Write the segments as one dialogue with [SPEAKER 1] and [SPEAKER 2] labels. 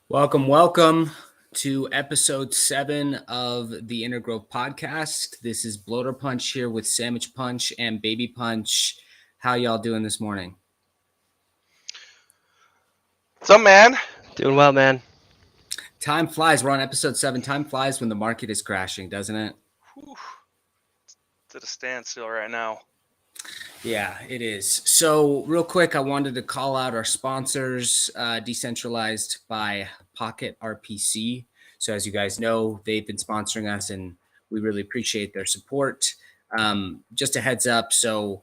[SPEAKER 1] Welcome to episode 7 of the Inner Growth Podcast. This is Bloaterpunch here with Samichpunch and Babypunch. How y'all doing this morning?
[SPEAKER 2] What's up, man?
[SPEAKER 3] Doing well, man.
[SPEAKER 1] Time flies. We're on episode 7. Time flies when the market is crashing, doesn't it?
[SPEAKER 2] Whew. It's at a standstill right now.
[SPEAKER 1] Yeah, it is. So real quick, I wanted to call out our sponsors, Decentralized by POKT RPC. So as you guys know, they've been sponsoring us and we really appreciate their support. Just a heads up. So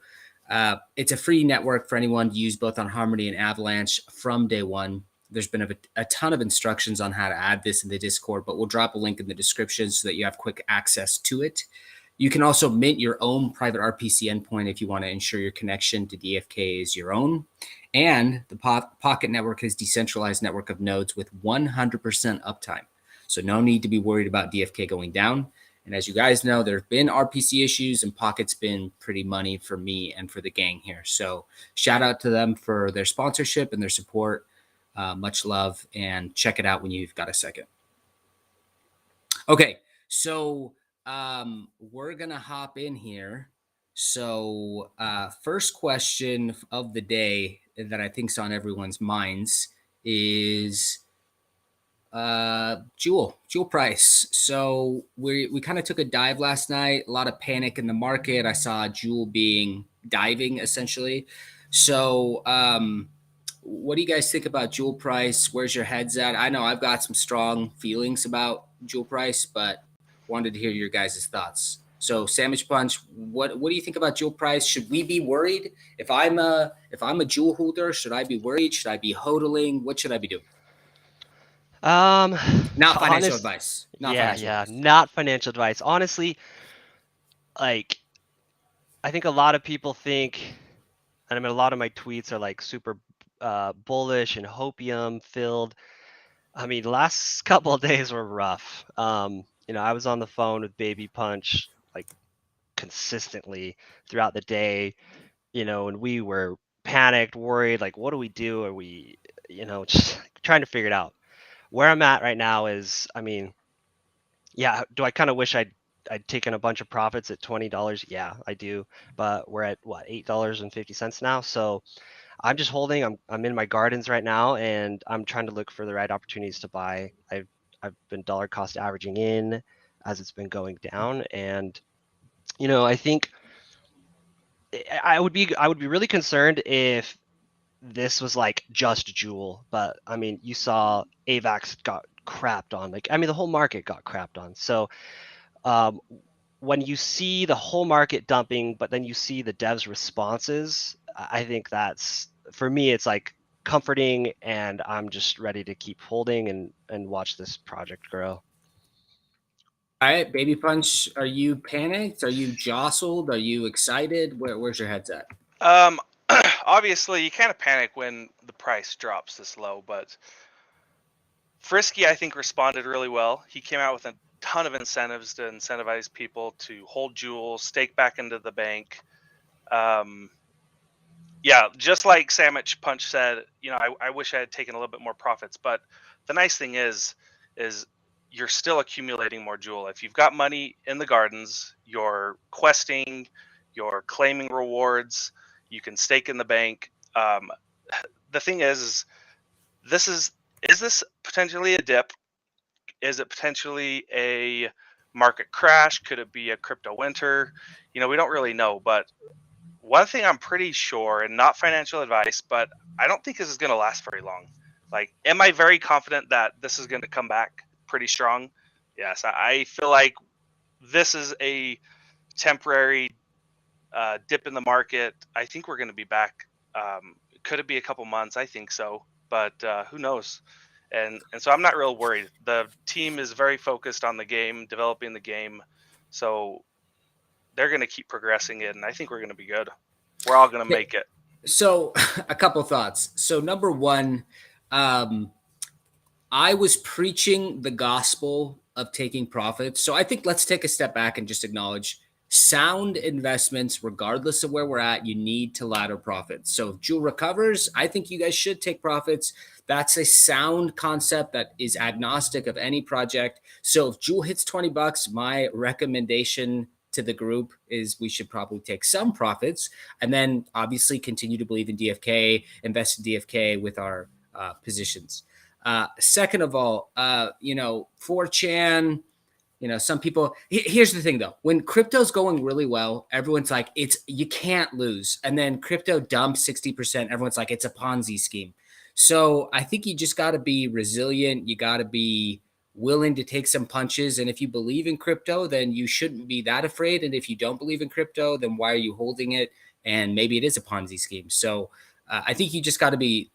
[SPEAKER 1] it's a free network for anyone to use both on Harmony and Avalanche from day one. There's been a ton of instructions on how to add this in the Discord, but we'll drop a link in the description so that you have quick access to it. You can also mint your own private RPC endpoint if you want to ensure your connection to DFK is your own. And the POKT network is a decentralized network of nodes with 100% uptime. So no need to be worried about DFK going down. And as you guys know, there have been RPC issues and POKT's been pretty money for me and for the gang here. So shout out to them for their sponsorship and their support. Much love, and check it out when you've got a second. Okay, so we're gonna hop in here. So first question of the day that I think's on everyone's minds is Jewel price. So we kind of took a dive last night, a lot of panic in the market. I saw Jewel diving essentially. So what do you guys think about Jewel price? Where's your heads at? I know I've got some strong feelings about Jewel price, but wanted to hear your guys' thoughts. So Samichpunch, what do you think about Jewel price? Should we be worried? If I'm a Jewel holder, should I be worried? Should I be hodling? What should I be doing? Not financial advice.
[SPEAKER 3] Not financial advice. Honestly, like, I think a lot of people think, and I mean, a lot of my tweets are like super bullish and hopium filled. I mean, the last couple of days were rough. I was on the phone with Babypunch like consistently throughout the day, and we were panicked, worried, like, what do we do? Are we, just trying to figure it out. Where I'm at right now is, I mean, yeah, do I kind of wish I'd taken a bunch of profits at $20? Yeah, I do. But we're at what, $8.50 now. So I'm just holding. I'm in my gardens right now, and I'm trying to look for the right opportunities to buy. I've been dollar cost averaging in as it's been going down, and I think I would be really concerned if this was like just Jewel, but I mean, you saw AVAX got crapped on. Like, I mean, the whole market got crapped on. So when you see the whole market dumping, but then you see the devs' responses, I think that's, for me, it's like comforting, and I'm just ready to keep holding and watch this project grow.
[SPEAKER 1] All right, Babypunch, are you panicked? Are you jostled? Are you excited? Where's your heads at?
[SPEAKER 2] Obviously, you kind of panic when the price drops this low, but Frisky, I think, responded really well. He came out with a ton of incentives to incentivize people to hold Jewel, stake back into the bank. Yeah, just like Samichpunch said, I wish I had taken a little bit more profits, but the nice thing is you're still accumulating more Jewel. If you've got money in the gardens, you're questing, you're claiming rewards, you can stake in the bank. The thing is this potentially a dip? Is it potentially a market crash? Could it be a crypto winter? We don't really know, but one thing I'm pretty sure, and not financial advice, but I don't think this is going to last very long. Like, am I very confident that this is going to come back pretty strong? Yes, I feel like this is a temporary dip in the market. I think we're going to be back. Could it be a couple months? I think so, but who knows? And so I'm not real worried. The team is very focused on the game, developing the game. So they're going to keep progressing it, and I think we're going to be good. We're all going to make it.
[SPEAKER 1] So a couple thoughts. So number one, I was preaching the gospel of taking profits. So I think let's take a step back and just acknowledge sound investments, regardless of where we're at, you need to ladder profits. So if Jewel recovers, I think you guys should take profits. That's a sound concept that is agnostic of any project. So if Jewel hits $20, my recommendation to the group is we should probably take some profits and then obviously continue to believe in DFK, invest in DFK with our positions. Second of all, 4chan, some people, here's the thing though, when crypto's going really well, everyone's like, you can't lose. And then crypto dumps 60%. Everyone's like, it's a Ponzi scheme. So I think you just got to be resilient. You got to be willing to take some punches. And if you believe in crypto, then you shouldn't be that afraid. And if you don't believe in crypto, then why are you holding it? And maybe it is a Ponzi scheme. So I think you just got to be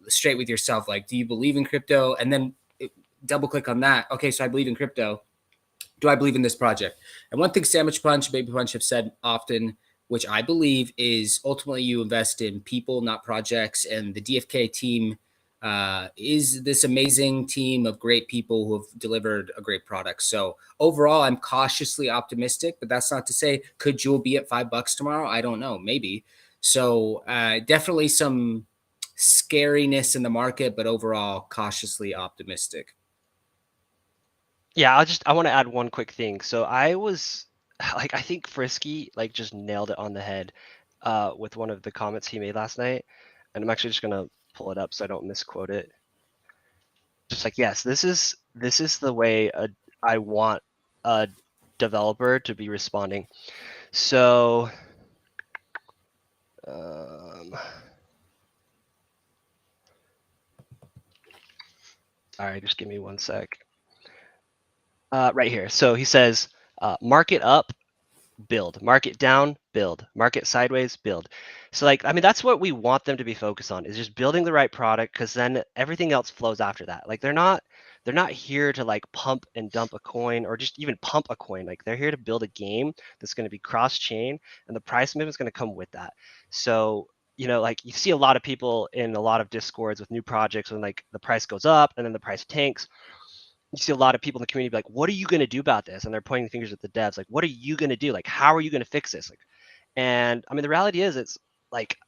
[SPEAKER 1] straight with yourself. Like, do you believe in crypto? And then double click on that. Okay, so I believe in crypto. Do I believe in this project? And one thing Samichpunch and Babypunch have said often, which I believe, is ultimately you invest in people, not projects. And the DFK team is this amazing team of great people who have delivered a great product. So overall, I'm cautiously optimistic, but that's not to say could Jewel be at $5 tomorrow? I don't know, maybe. So definitely some scariness in the market, but overall cautiously optimistic.
[SPEAKER 3] Yeah, I want to add one quick thing. So I was like, I think Frisky like just nailed it on the head with one of the comments he made last night. And I'm actually just gonna pull it up so I don't misquote it. Just like, yes, this is the way I want a developer to be responding. So all right, just give me one sec. Right here. So he says, market up, build, market down, build, market sideways, build. So like, I mean, that's what we want them to be focused on, is just building the right product, because then everything else flows after that. Like they're not here to like pump and dump a coin or just even pump a coin. Like they're here to build a game that's going to be cross chain, and the price movement is going to come with that. So like you see a lot of people in a lot of discords with new projects when like the price goes up and then the price tanks. You see a lot of people in the community be like, what are you going to do about this? And they're pointing fingers at the devs. Like, what are you going to do? Like, how are you going to fix this? Like, and I mean, the reality is it's like,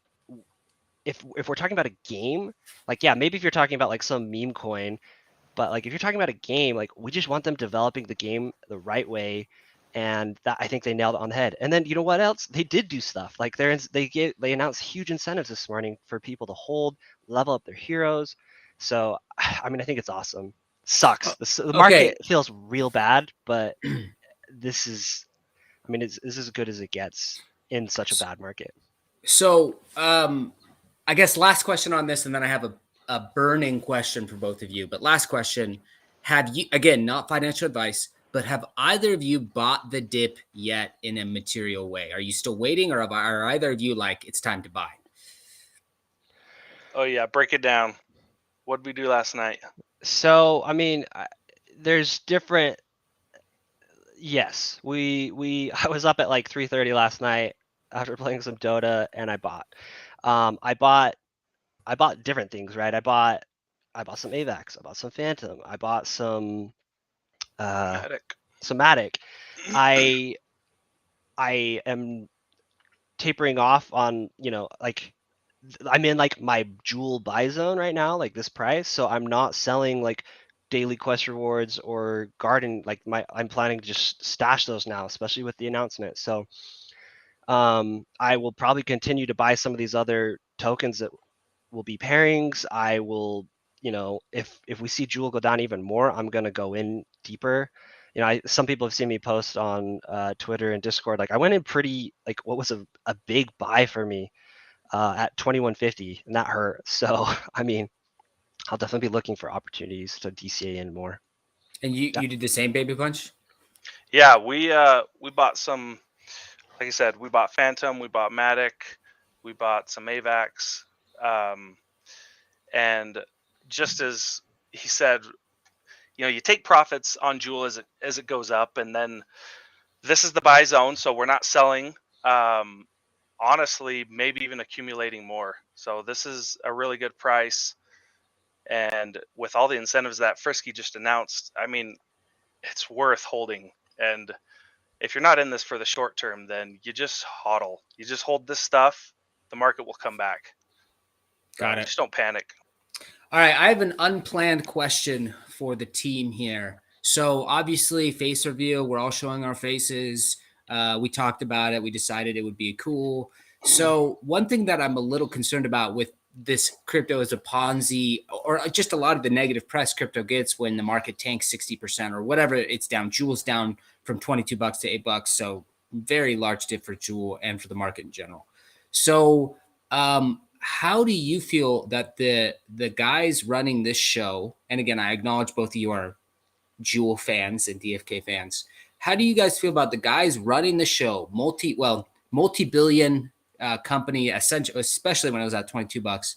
[SPEAKER 3] if we're talking about a game, like, yeah, maybe if you're talking about like some meme coin, but like, if you're talking about a game, like we just want them developing the game the right way. And that, I think they nailed it on the head. And then you know what else? They did do stuff like they announced huge incentives this morning for people to hold, level up their heroes. So, I mean, I think it's awesome. Sucks. The market feels real bad, but this is, I mean, it's as good as it gets in such a bad market.
[SPEAKER 1] So I guess last question on this, and then I have a burning question for both of you. But last question, have you, again, not financial advice, but have either of you bought the dip yet in a material way? Are you still waiting, or are either of you like, it's time to buy?
[SPEAKER 2] Oh yeah, break it down. What did we do last night?
[SPEAKER 3] So, I mean, there's different. Yes, I was up at like 3:30 last night after playing some Dota, and I bought. I bought different things, right? I bought some AVAX, I bought some Phantom, I bought some Matic. I am tapering off on, like I'm in like my Jewel buy zone right now, like this price. So I'm not selling like daily quest rewards or garden. Like I'm planning to just stash those now, especially with the announcement. So I will probably continue to buy some of these other tokens that will be pairings. I will, if we see Jewel go down even more, I'm gonna go in deeper. Some people have seen me post on Twitter and Discord. Like I went in pretty, like what was a big buy for me at 2150, and that hurt. So I mean, I'll definitely be looking for opportunities to DCA in more.
[SPEAKER 1] And you did the same, Babypunch?
[SPEAKER 2] Yeah, we bought some. Like I said, we bought Phantom, we bought Matic, we bought some AVAX, and just as he said, you take profits on Jewel as it goes up, and then this is the buy zone, so we're not selling. Honestly, maybe even accumulating more. So this is a really good price, and with all the incentives that Frisky just announced, I mean, it's worth holding. And if you're not in this for the short term, then you just hodl. You just hold this stuff. The market will come back.
[SPEAKER 1] Got it.
[SPEAKER 2] Just don't panic.
[SPEAKER 1] All right, I have an unplanned question for the team here. So obviously, face reveal, we're all showing our faces. We talked about it. We decided it would be cool. So one thing that I'm a little concerned about with this crypto as a Ponzi, or just a lot of the negative press crypto gets when the market tanks 60% or whatever, it's down. Juul's down from $22 to $8. So very large dip for Juul and for the market in general. So how do you feel that the guys running this show, and again, I acknowledge both of you are Juul fans and DFK fans. How do you guys feel about the guys running the show, multi-billion company, essentially, especially when it was at $22?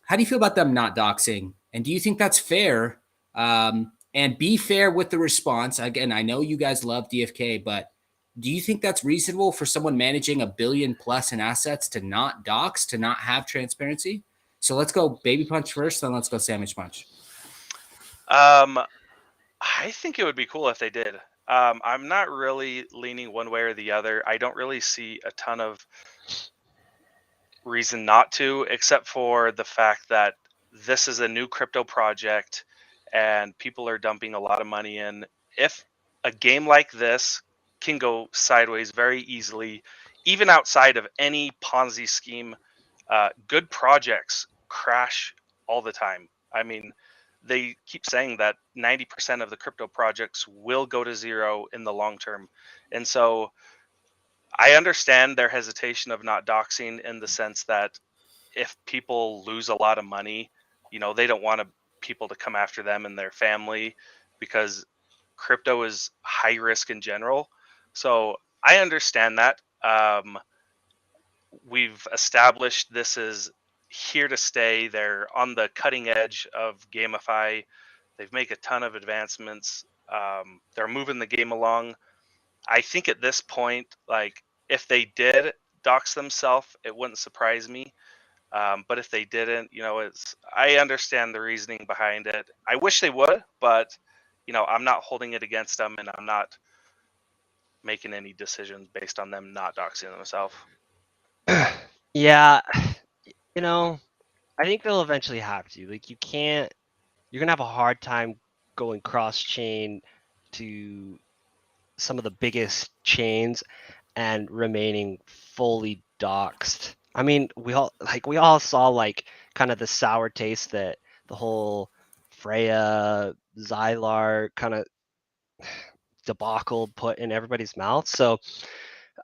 [SPEAKER 1] How do you feel about them not doxing? And do you think that's fair? And be fair with the response. Again, I know you guys love DFK, but do you think that's reasonable for someone managing $1 billion plus in assets to not dox, to not have transparency? So let's go Babypunch first, then let's go Samichpunch.
[SPEAKER 2] I think it would be cool if they did. I'm not really leaning one way or the other. I don't really see a ton of reason not to, except for the fact that this is a new crypto project and people are dumping a lot of money in. If a game like this can go sideways very easily, even outside of any Ponzi scheme, good projects crash all the time. I mean, they keep saying that 90% of the crypto projects will go to zero in the long term. And so I understand their hesitation of not doxing in the sense that if people lose a lot of money, they don't want people to come after them and their family, because crypto is high risk in general. So I understand that. We've established this is here to stay. They're on the cutting edge of GameFi. They've made a ton of advancements. They're moving the game along. I think at this point, like, if they did dox themselves, it wouldn't surprise me. But if they didn't, I understand the reasoning behind it. I wish they would, but I'm not holding it against them, and I'm not making any decisions based on them not doxing themselves.
[SPEAKER 3] Yeah, I think they'll eventually have to. Like, you're gonna have a hard time going cross-chain to some of the biggest chains and remaining fully doxed. I mean, we all saw like kind of the sour taste that the whole Freya Xylar kind of debacle put in everybody's mouth. So,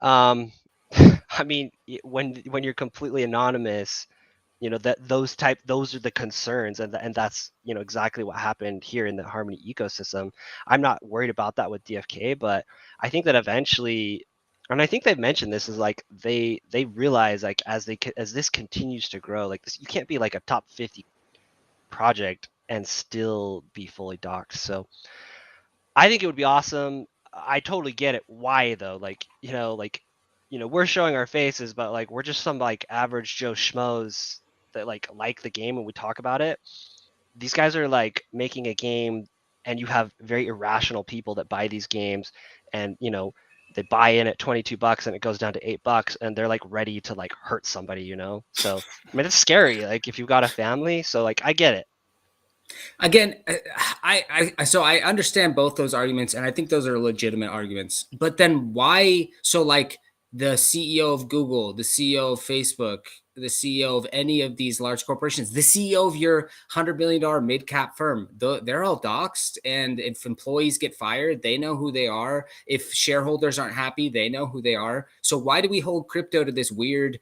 [SPEAKER 3] I mean, when you're completely anonymous, those are the concerns, and that's exactly what happened here in the Harmony ecosystem. I'm not worried about that with DFK, but I think that eventually, and I think they've mentioned this, is like they realize, like, as this continues to grow, like this, you can't be like a top 50 project and still be fully doxed. So I think it would be awesome. I totally get it. Why though? Like, we're showing our faces, but like we're just some like average Joe schmoes that like the game and we talk about it. These guys are like making a game, and you have very irrational people that buy these games, and they buy in at $22 and it goes down to $8, and they're like ready to like hurt somebody, So I mean, it's scary, like if you've got a family. So like I get it.
[SPEAKER 1] Again, so I understand both those arguments, and I think those are legitimate arguments. But then why? So like the CEO of Google, the CEO of Facebook, the CEO of any of these large corporations, the CEO of your $100 million mid cap firm, they're all doxed. And if employees get fired, they know who they are. If shareholders aren't happy, they know who they are. So why do we hold crypto to this weird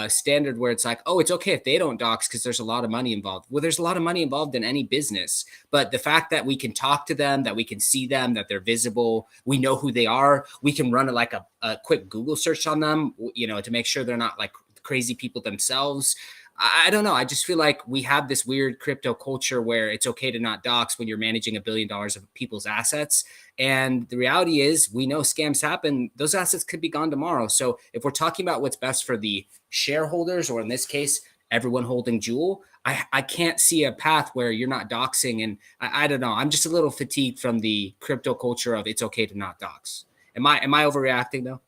[SPEAKER 1] standard where it's like, oh, it's okay if they don't dox because there's a lot of money involved? Well, there's a lot of money involved in any business, but the fact that we can talk to them, that we can see them, that they're visible, we know who they are, we can run a quick Google search on them, to make sure they're not like crazy people themselves. I don't know. I just feel like we have this weird crypto culture where it's okay to not dox when you're managing $1 billion of people's assets. And the reality is, we know scams happen. Those assets could be gone tomorrow. So if we're talking about what's best for the shareholders, or in this case, everyone holding Juul, I can't see a path where you're not doxing. And I don't know. I'm just a little fatigued from the crypto culture of it's okay to not dox. Am I overreacting though?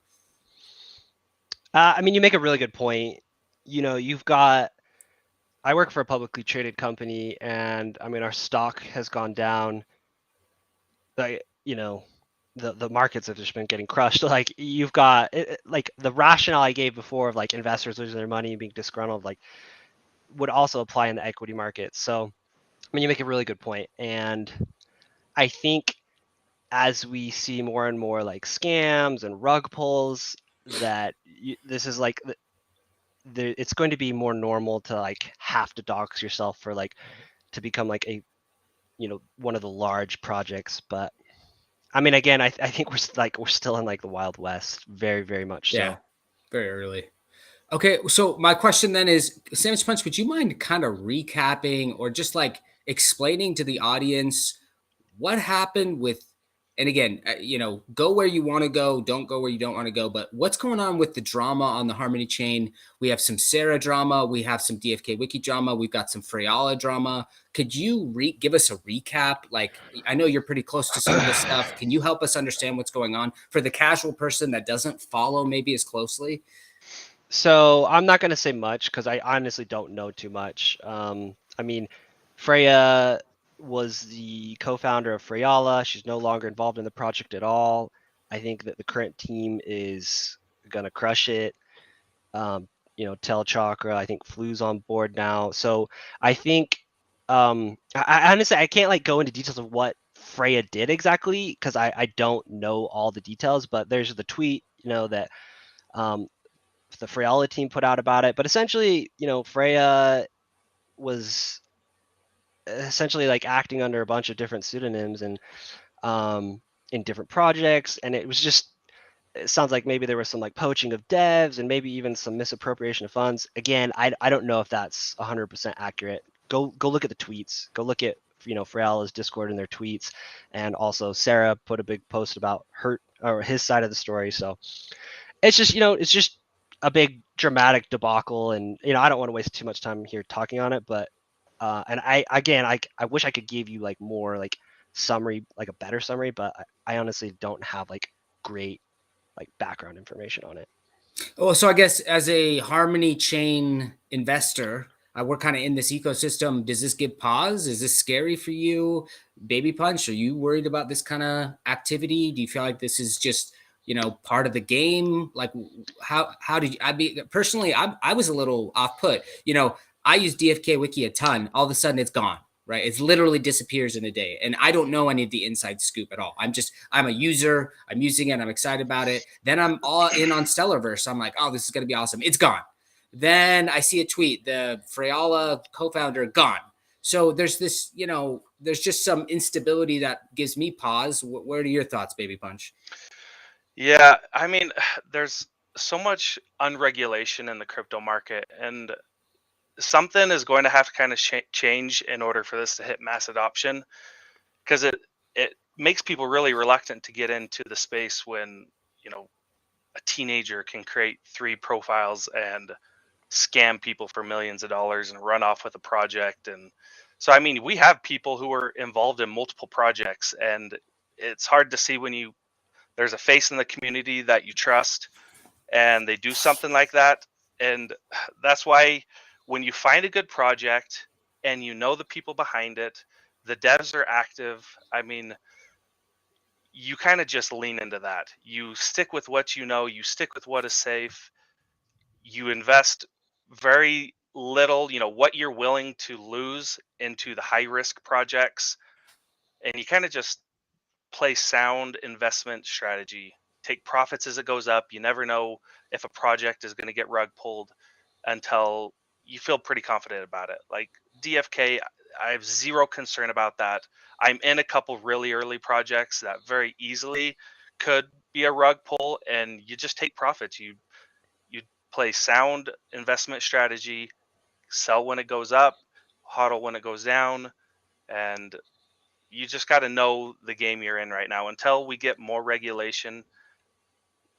[SPEAKER 3] I mean, you make a really good point. You know, I work for a publicly traded company, and I mean, our stock has gone down. Like, you know, the markets have just been getting crushed. Like, you've got like the rationale I gave before of like investors losing their money and being disgruntled, like would also apply in the equity market. So, I mean, you make a really good point, and I think as we see more and more like scams and rug pulls, that this is like it's going to be more normal to like have to dox yourself for like to become like a one of the large projects. But I mean, again, I think we're still in like the Wild West, very, very much
[SPEAKER 1] Yeah,
[SPEAKER 3] so.
[SPEAKER 1] very early. Okay, so my question then is, Samichpunch, would you mind kind of recapping or just like explaining to the audience what happened with, and again, go where you want to go, don't go where you don't want to go, but what's going on with the drama on the Harmony chain? We have some Sarah drama, we have some DFK Wiki drama, we've got some Freyala drama. Could you give us a recap? Like, I know you're pretty close to some of this stuff. Can you help us understand what's going on for the casual person that doesn't follow maybe as closely?
[SPEAKER 3] So I'm not going to say much because I honestly don't know too much. I mean, Freya was the co-founder of Freyala. She's no longer involved in the project at all. I think that the current team is going to crush it. Telechakra, I think Flu's on board now. So I think, I honestly, I can't like go into details of what Freya did exactly because I don't know all the details, but there's the tweet, that the Freyala team put out about it. But essentially, Freya was essentially like acting under a bunch of different pseudonyms and in different projects, and it sounds like maybe there was some like poaching of devs and maybe even some misappropriation of funds. Again, I don't know if that's 100% accurate. Go look at the tweets. Go look at Freyala's Discord and their tweets, and also Sarah put a big post about his side of the story. So it's just a big dramatic debacle, and I don't want to waste too much time here talking on it, but and I wish I could give you like more like summary, like a better summary, but I honestly don't have like great like background information on it.
[SPEAKER 1] Well, so I guess as a Harmony chain investor, we're kind of in this ecosystem. Does this give pause? Is this scary for you, Baby Punch? Are you worried about this kind of activity? Do you feel like this is just part of the game? Like, how did you? I was a little off put. I use DFK Wiki a ton. All of a sudden, it's gone. Right, it literally disappears in a day, and I don't know any of the inside scoop at all. I'm a user. I'm using it. I'm excited about it. Then I'm all in on Stellarverse. I'm like, oh, this is gonna be awesome. It's gone. Then I see a tweet, the Freyala co-founder gone. So there's this, there's just some instability that gives me pause. What are your thoughts, Baby Punch?
[SPEAKER 2] Yeah, I mean, there's so much unregulation in the crypto market, and something is going to have to kind of change in order for this to hit mass adoption, because it makes people really reluctant to get into the space when a teenager can create 3 profiles and scam people for millions of dollars and run off with a project. And so I mean, we have people who are involved in multiple projects, and it's hard to see when there's a face in the community that you trust and they do something like that. And that's why when you find a good project and the people behind it, the devs are active, I mean, you kind of just lean into that. You stick with what you stick with what is safe. You invest very little, what you're willing to lose into the high risk projects, and you kind of just play sound investment strategy. Take profits as it goes up. You never know if a project is going to get rug pulled until you feel pretty confident about it. Like DFK, I have zero concern about that. I'm in a couple really early projects that very easily could be a rug pull, and you just take profits. You play sound investment strategy, sell when it goes up, hodl when it goes down, and you just got to know the game you're in right now. Until we get more regulation,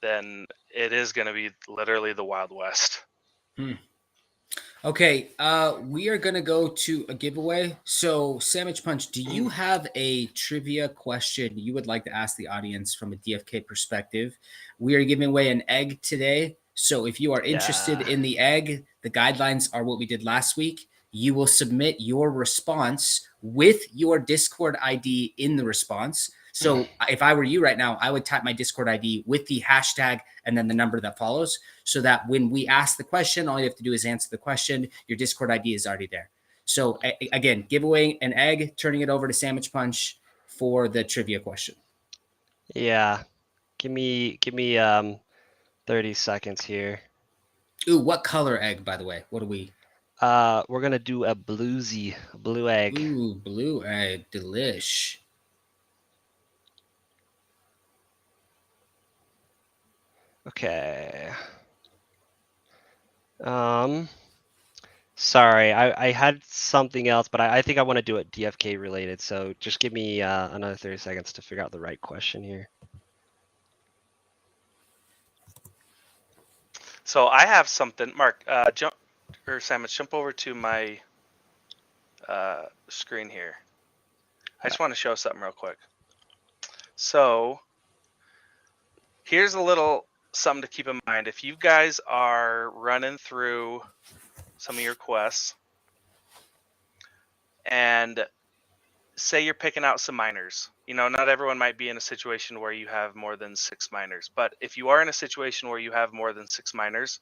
[SPEAKER 2] then it is going to be literally the Wild West.
[SPEAKER 1] Okay, we are gonna go to a giveaway. So, Samichpunch, do you have a trivia question you would like to ask the audience from a DFK perspective? We are giving away an egg today. So, if you are interested
[SPEAKER 3] Yeah.
[SPEAKER 1] in the egg, the guidelines are what we did last week. You will submit your response with your Discord ID in the response. So, if I were you right now, I would type my Discord ID with the hashtag and then the number that follows, so that when we ask the question, all you have to do is answer the question. Your Discord ID is already there. So again, give away an egg, turning it over to Samichpunch for the trivia question.
[SPEAKER 3] Yeah. Give me 30 seconds here.
[SPEAKER 1] Ooh, what color egg, by the way? What do we?
[SPEAKER 3] We're gonna do a blue egg.
[SPEAKER 1] Ooh, blue egg, delish.
[SPEAKER 3] Okay. Sorry, I had something else, but I think I want to do it DFK related. So just give me another 30 seconds to figure out the right question here.
[SPEAKER 2] So I have something. Mark, Sandwich, jump over to my screen here. I just want to show something real quick. So here's a little something to keep in mind. If you guys are running through some of your quests and say you're picking out some miners, not everyone might be in a situation where you have more than 6 miners, but if you are in a situation where you have more than 6 miners,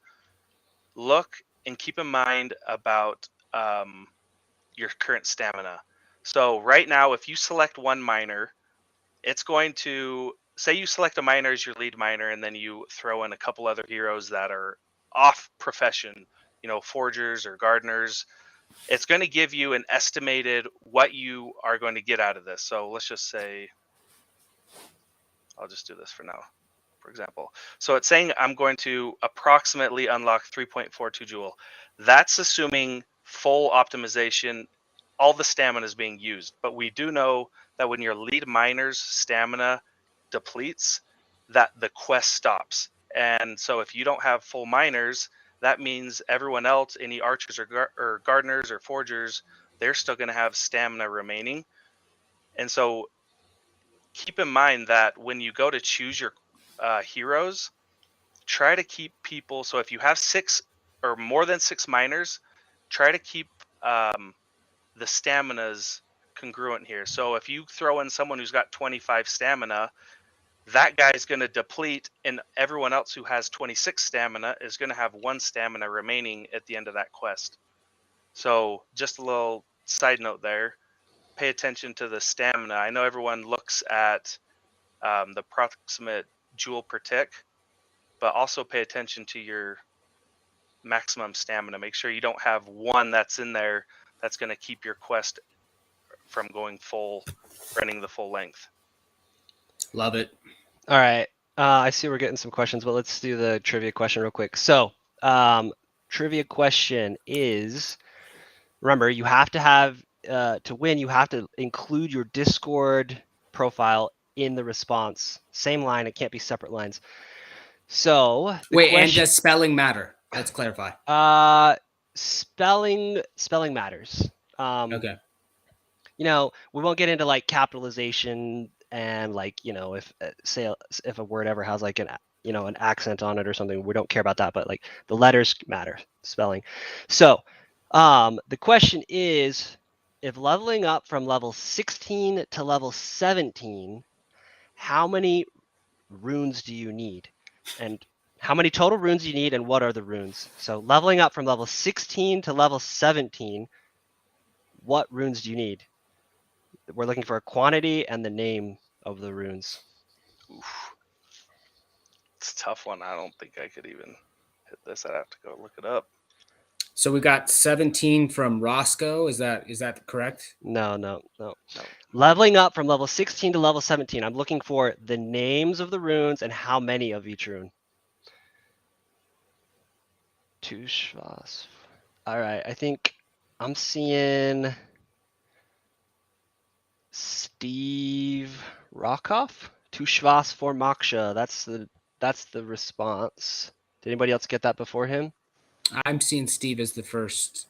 [SPEAKER 2] look and keep in mind about your current stamina. So right now, if you select one miner, it's going to say you select a miner as your lead miner, and then you throw in a couple other heroes that are off profession, forgers or gardeners. It's going to give you an estimated what you are going to get out of this. So let's just say, I'll just do this for now, for example. So it's saying I'm going to approximately unlock 3.42 joule. That's assuming full optimization, all the stamina is being used. But we do know that when your lead miner's stamina depletes, that the quest stops. And so if you don't have full miners, that means everyone else, any archers or gardeners or forgers, they're still going to have stamina remaining. And so keep in mind that when you go to choose your heroes, try to keep people. So if you have 6 or more than 6 miners, try to keep the staminas congruent here. So if you throw in someone who's got 25 stamina, that guy's going to deplete, and everyone else who has 26 stamina is going to have 1 stamina remaining at the end of that quest. So just a little side note there. Pay attention to the stamina. I know everyone looks at the approximate joule per tick, but also pay attention to your maximum stamina. Make sure you don't have one that's in there that's going to keep your quest from going full, running the full length.
[SPEAKER 1] Love it.
[SPEAKER 3] All right. I see we're getting some questions, but let's do the trivia question real quick. So, trivia question is, remember, you have to have, to win, you have to include your Discord profile in the response. Same line, it can't be separate lines. So,
[SPEAKER 1] wait, and does spelling matter? Let's clarify.
[SPEAKER 3] Spelling matters.
[SPEAKER 1] Okay.
[SPEAKER 3] We won't get into like capitalization and like, if if a word ever has like an accent on it or something, we don't care about that, but like the letters matter, spelling. So the question is, if leveling up from level 16 to level 17, how many runes do you need? And how many total runes do you need, and what are the runes? So leveling up from level 16 to level 17, what runes do you need? We're looking for a quantity and the name of the runes.
[SPEAKER 2] Oof. It's a tough one. I don't think I could even hit this. I'd have to go look it up.
[SPEAKER 1] So we got 17 from Roscoe. Is that correct?
[SPEAKER 3] No. Leveling up from level 16 to level 17. I'm looking for the names of the runes and how many of each rune. Two Schwas. All right, I think I'm seeing Steve Rockoff. Tu Schwas for Moksha. That's the response. Did anybody else get that before him?
[SPEAKER 1] I'm seeing Steve as the first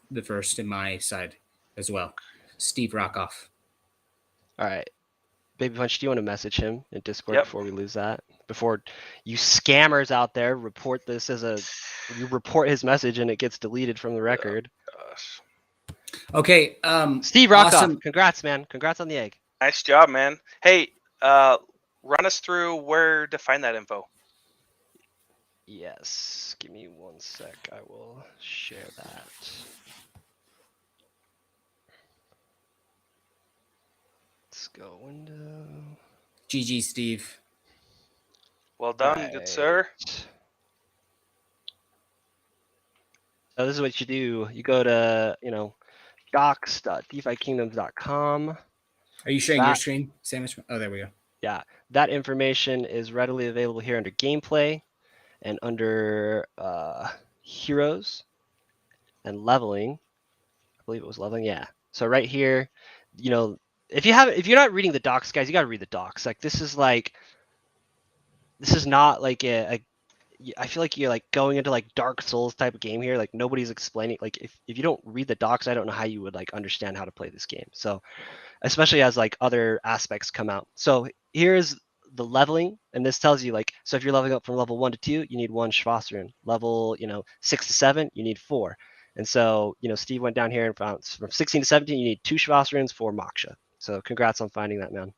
[SPEAKER 1] in my side as well. Steve Rockoff.
[SPEAKER 3] All right. Babypunch, do you want to message him in Discord
[SPEAKER 2] Yep.
[SPEAKER 3] before we lose that? Before you scammers out there report this you report his message and it gets deleted from the record.
[SPEAKER 2] Gosh.
[SPEAKER 1] Okay.
[SPEAKER 3] Steve Rockoff,
[SPEAKER 1] awesome.
[SPEAKER 3] Congrats, man. Congrats on the egg.
[SPEAKER 2] Nice job, man. Hey, run us through where to find that info.
[SPEAKER 3] Yes. Give me 1 sec. I will share that. Let's go window.
[SPEAKER 1] GG, Steve.
[SPEAKER 2] Well done, good sir.
[SPEAKER 3] So this is what you do. You go to, docs.defikingdoms.com.
[SPEAKER 1] Are you sharing your screen, Samish? Oh, there we go.
[SPEAKER 3] Yeah, that information is readily available here under gameplay and under heroes and leveling. I believe it was leveling. Yeah. So right here, if you're not reading the docs, guys, you got to read the docs. Like this is not like I feel like you're like going into like Dark Souls type of game here. Like nobody's explaining. Like if you don't read the docs, I don't know how you would like understand how to play this game. So especially as like other aspects come out. So here's the leveling, and this tells you like, so if you're leveling up from level 1 to 2, you need 1 Schwasserun. Level 6 to 7, you need 4. And so Steve went down here and found from 16 to 17, you need 2 Schwasseruns, 4 Moksha. So congrats on finding that, man.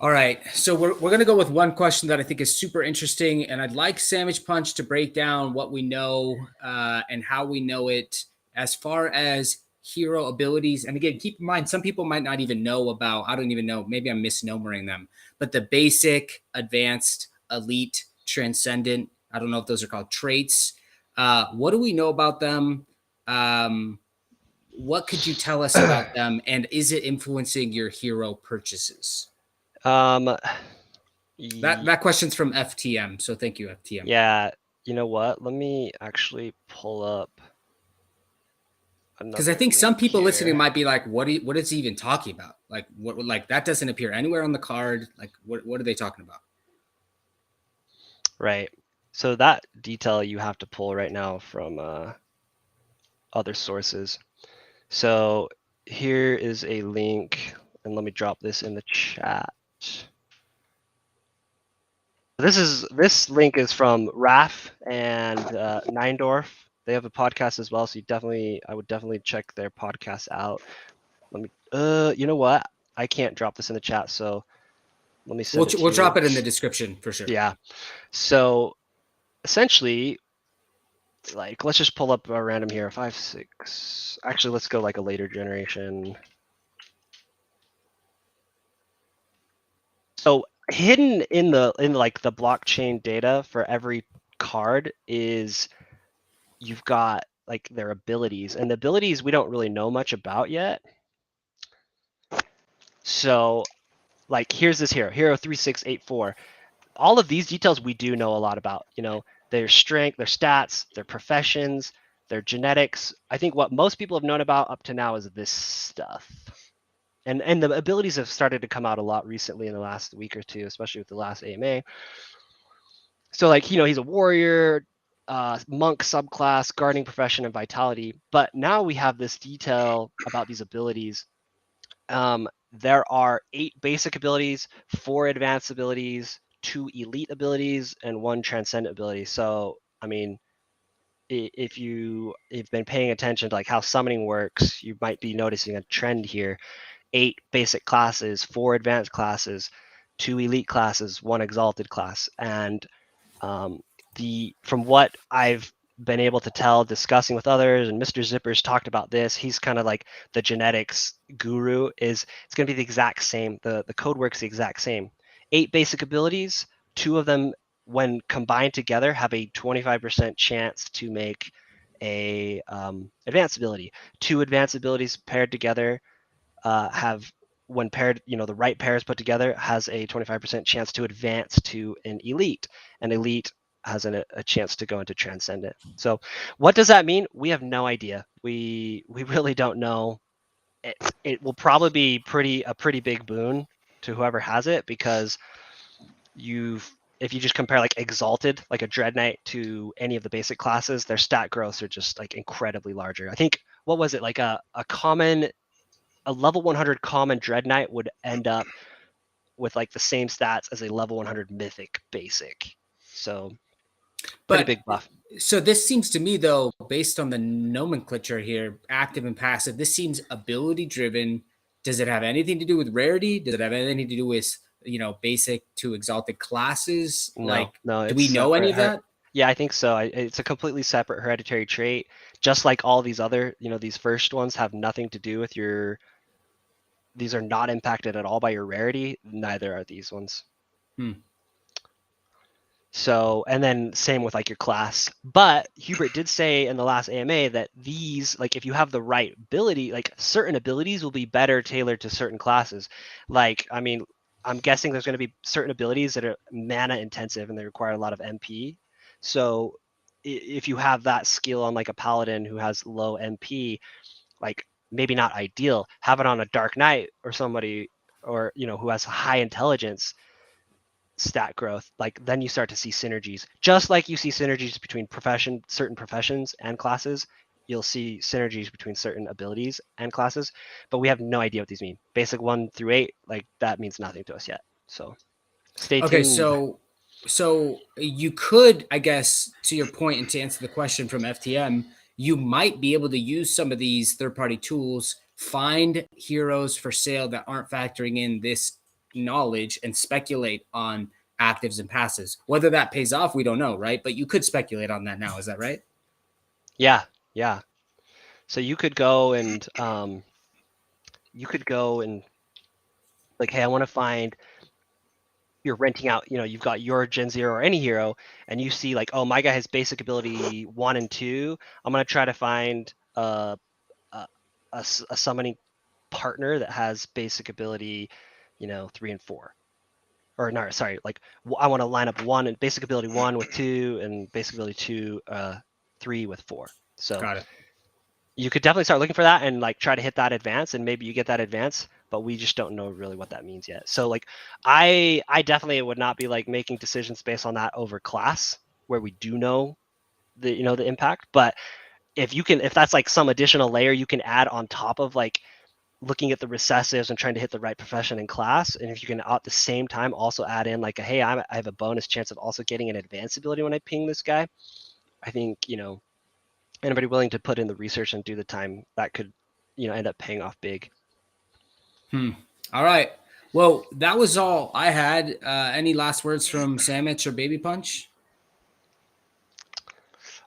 [SPEAKER 1] All right, so we're going to go with one question that I think is super interesting, and I'd like Samichpunch to break down what we know and how we know it as far as hero abilities. And again, keep in mind, some people might not even know about, I don't even know, maybe I'm misnomering them, but the basic, advanced, elite, transcendent, I don't know if those are called traits. What do we know about them? What could you tell us about them? And is it influencing your hero purchases? That question's from FTM, so thank you, FTM.
[SPEAKER 3] Yeah, you know what? Let me actually pull up
[SPEAKER 1] because I think some people listening might be like, "What is he even talking about? Like, what? Like that doesn't appear anywhere on the card. Like, what are they talking about?"
[SPEAKER 3] Right. So that detail you have to pull right now from other sources. So here is a link, and let me drop this in the chat. This link is from Raf and Neindorf. They have a podcast as well, so I would definitely check their podcast out. Let me. You know what? I can't drop this in the chat, so let me send it to you.
[SPEAKER 1] We'll drop it in the description for sure.
[SPEAKER 3] Yeah. So essentially, like, let's just pull up a random here. 5, 6. Actually, let's go like a later generation. So hidden in like the blockchain data for every card is you've got like their abilities, and the abilities we don't really know much about yet. So like here's this hero 3684. All of these details we do know a lot about, their strength, their stats, their professions, their genetics. I think what most people have known about up to now is this stuff. And the abilities have started to come out a lot recently in the last week or two, especially with the last AMA. So like, he's a warrior, monk subclass, guarding profession, and vitality. But now we have this detail about these abilities. There are 8 basic abilities, 4 advanced abilities, 2 elite abilities, and 1 transcendent ability. So, I mean, if you've been paying attention to like how summoning works, you might be noticing a trend here. 8 basic classes, 4 advanced classes, 2 elite classes, 1 exalted class. And from what I've been able to tell, discussing with others, and Mr. Zipper's talked about this, he's kind of like the genetics guru, it's going to be the exact same. The code works the exact same. 8 basic abilities, 2 of them when combined together have a 25% chance to make a advanced ability. 2 advanced abilities paired together have, when paired, the right pairs put together, has a 25% chance to advance to an elite. An elite has a chance to go into transcendent. So what does that mean? We have no idea. We really don't know. It will probably be a pretty big boon to whoever has it, because if you just compare like Exalted, like a Dread Knight, to any of the basic classes, their stat growths are just like incredibly larger. I think, what was it, like a level 100 common Dread Knight would end up with like the same stats as a level 100 mythic basic. So pretty
[SPEAKER 1] But
[SPEAKER 3] big buff.
[SPEAKER 1] so this seems to me, though, based on the nomenclature here, active and passive, this seems ability driven. Does it have anything to do with rarity? Does it have anything to do with, basic to exalted classes?
[SPEAKER 3] No,
[SPEAKER 1] Do
[SPEAKER 3] it's
[SPEAKER 1] we know any
[SPEAKER 3] separate.
[SPEAKER 1] of that?
[SPEAKER 3] Yeah, I think so. It's a completely separate hereditary trait, just like all these other, these first ones have nothing to do with your. These are not impacted at all by your rarity. Neither are these ones. So, and then same with like your class. But Hubert did say in the last AMA that these, like, if you have the right ability, like certain abilities will be better tailored to certain classes. Like, I mean, I'm guessing there's going to be certain abilities that are mana intensive and they require a lot of MP. So if you have that skill on like a paladin who has low MP, like maybe not ideal, have it on a Dark Knight or somebody, or, who has high intelligence stat growth, like then you start to see synergies, just like you see synergies between certain professions and classes. You'll see synergies between certain abilities and classes, but we have no idea what these mean. Basic 1 through 8, like that means nothing to us yet, so stay tuned.
[SPEAKER 1] So you could, I guess, to your point, and to answer the question from FTM, you might be able to use some of these third-party tools, find heroes for sale that aren't factoring in this knowledge, and speculate on actives and passives. Whether that pays off, we don't know, right? But you could speculate on that now. Is that right?
[SPEAKER 3] Yeah. So you could go and like, hey, I want to find. You're renting out, you've got your Gen 0 or any hero, and you see like, oh, my guy has basic ability 1 and 2. I'm going to try to find a summoning partner that has basic ability, 3 and 4. Or no, sorry, like I want to line up 1 and basic ability 1 with 2 and basic ability 2, 3 with 4. So
[SPEAKER 1] Got it.
[SPEAKER 3] you could definitely start looking for that and like try to hit that advance, and maybe you get that advance, but we just don't know really what that means yet. So like I definitely would not be like making decisions based on that over class, where we do know the the impact. But if that's like some additional layer you can add on top of like looking at the recessives and trying to hit the right profession and class, and if you can at the same time also add in like hey, I have a bonus chance of also getting an advanced ability when I ping this guy, I think anybody willing to put in the research and do the time, that could end up paying off big.
[SPEAKER 1] All right. Well, that was all I had. Any last words from Samich or Babypunch?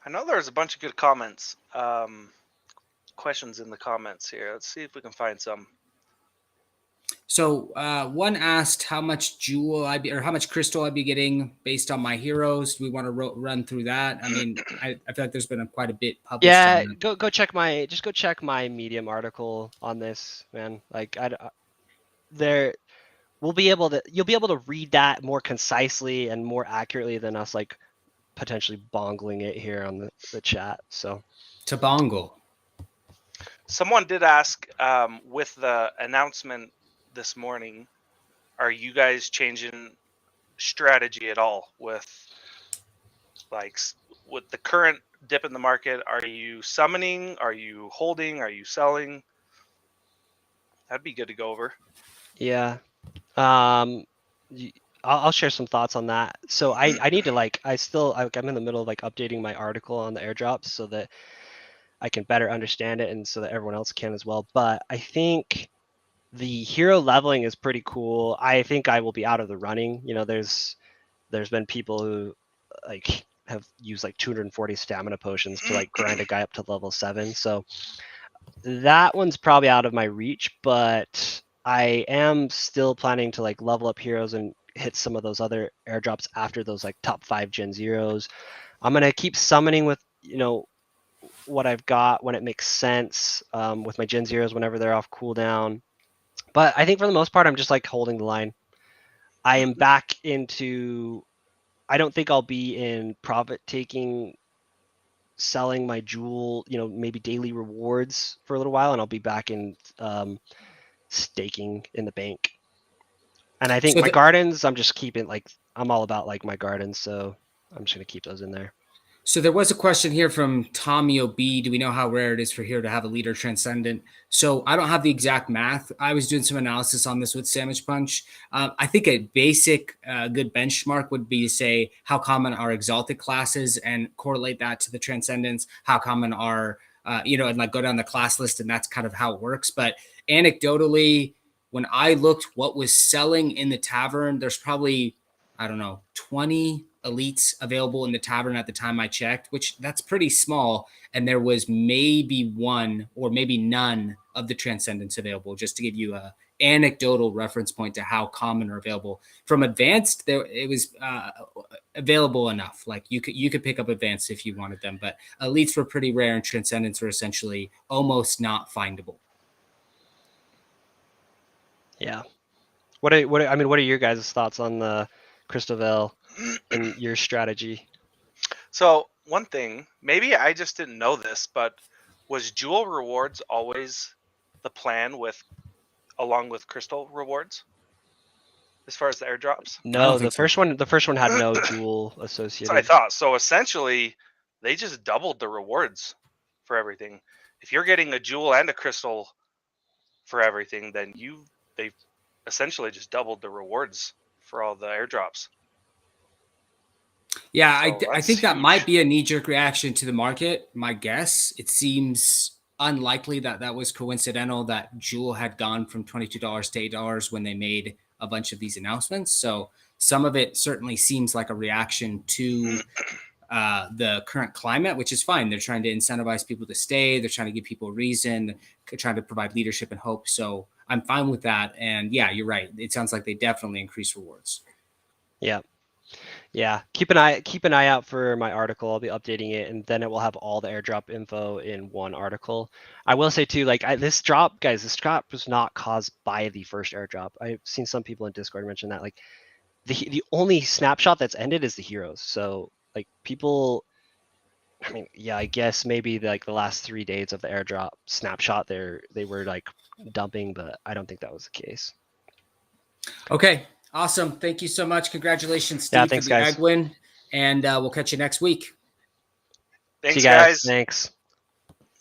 [SPEAKER 2] I know there's a bunch of good comments, questions in the comments here. Let's see if we can find some.
[SPEAKER 1] So one asked how much how much crystal I'd be getting based on my heroes. Do we want to run through that? I mean, I feel like there's been quite a bit published.
[SPEAKER 3] Yeah, go check my Medium article on this, man. Like you'll be able to read that more concisely and more accurately than us like potentially bongling it here on the chat. So
[SPEAKER 1] to bongle.
[SPEAKER 2] Someone did ask, with the announcement this morning, are you guys changing strategy at all with the current dip in the market? Are you summoning? Are you holding? Are you selling? That'd be good to go over.
[SPEAKER 3] Yeah. I'll share some thoughts on that. So I need to I'm in the middle of like updating my article on the airdrops so that I can better understand it and so that everyone else can as well. But I think the hero leveling is pretty cool. I think I will be out of the running. There's been people who like have used like 240 stamina potions to like grind a guy up to level 7. So that one's probably out of my reach, but I am still planning to like level up heroes and hit some of those other airdrops after those like top 5 Gen 0s. I'm going to keep summoning with, what I've got when it makes sense, with my Gen 0s whenever they're off cooldown. But I think for the most part, I'm just like holding the line. I am back into, I don't think I'll be in profit taking, selling my jewel, maybe daily rewards for a little while, and I'll be back in staking in the bank. And I think my gardens, I'm just keeping like I'm all about like my gardens, so I'm just gonna keep those in there.
[SPEAKER 1] So there was a question here from Tommy O.B. Do we know how rare it is for here to have a leader transcendent? So I don't have the exact math. I was doing some analysis on this with Samichpunch. I think a basic good benchmark would be to say how common are exalted classes and correlate that to the transcendents. How common are, and like go down the class list, and that's kind of how it works. But anecdotally, when I looked what was selling in the tavern, there's probably, I don't know, 20 elites available in the tavern at the time I checked, which that's pretty small. And there was maybe one or maybe none of the transcendents available, just to give you a anecdotal reference point to how common or available. From advanced, there it was available enough. Like you could pick up advanced if you wanted them, but elites were pretty rare and transcendents were essentially almost not findable.
[SPEAKER 3] Yeah. What are your guys' thoughts on the Crystalvale and your strategy?
[SPEAKER 2] So one thing, maybe I just didn't know this, but was jewel rewards always the plan along with crystal rewards as far as the airdrops?
[SPEAKER 3] No, the first one had no jewel associated.
[SPEAKER 2] That's what I thought. So essentially, they just doubled the rewards for everything. If you're getting a jewel and a crystal for everything, then they've essentially just doubled the rewards for all the airdrops.
[SPEAKER 1] Yeah,
[SPEAKER 2] So
[SPEAKER 1] I think that might be a knee-jerk reaction to the market. My guess, it seems unlikely that was coincidental that Jewel had gone from $22 to $8 when they made a bunch of these announcements. So some of it certainly seems like a reaction to the current climate, which is fine. They're trying to incentivize people to stay. They're trying to give people a reason, trying to provide leadership and hope. So I'm fine with that. And yeah, you're right. It sounds like they definitely increase rewards.
[SPEAKER 3] Yeah. Yeah, keep an eye out for my article. I'll be updating it, and then it will have all the airdrop info in one article. I will say too, like this drop was not caused by the first airdrop. I've seen some people in Discord mention that like the only snapshot that's ended is the heroes. So like people, I mean, yeah, I guess maybe like the last 3 days of the airdrop snapshot, they were like dumping, but I don't think that was the case.
[SPEAKER 1] Okay. Awesome. Thank you so much. Congratulations, Steve,
[SPEAKER 3] thanks,
[SPEAKER 1] for the
[SPEAKER 3] guys.
[SPEAKER 1] egg win. And we'll catch you next week.
[SPEAKER 2] Thanks,
[SPEAKER 3] See you guys.
[SPEAKER 2] guys.
[SPEAKER 3] Thanks.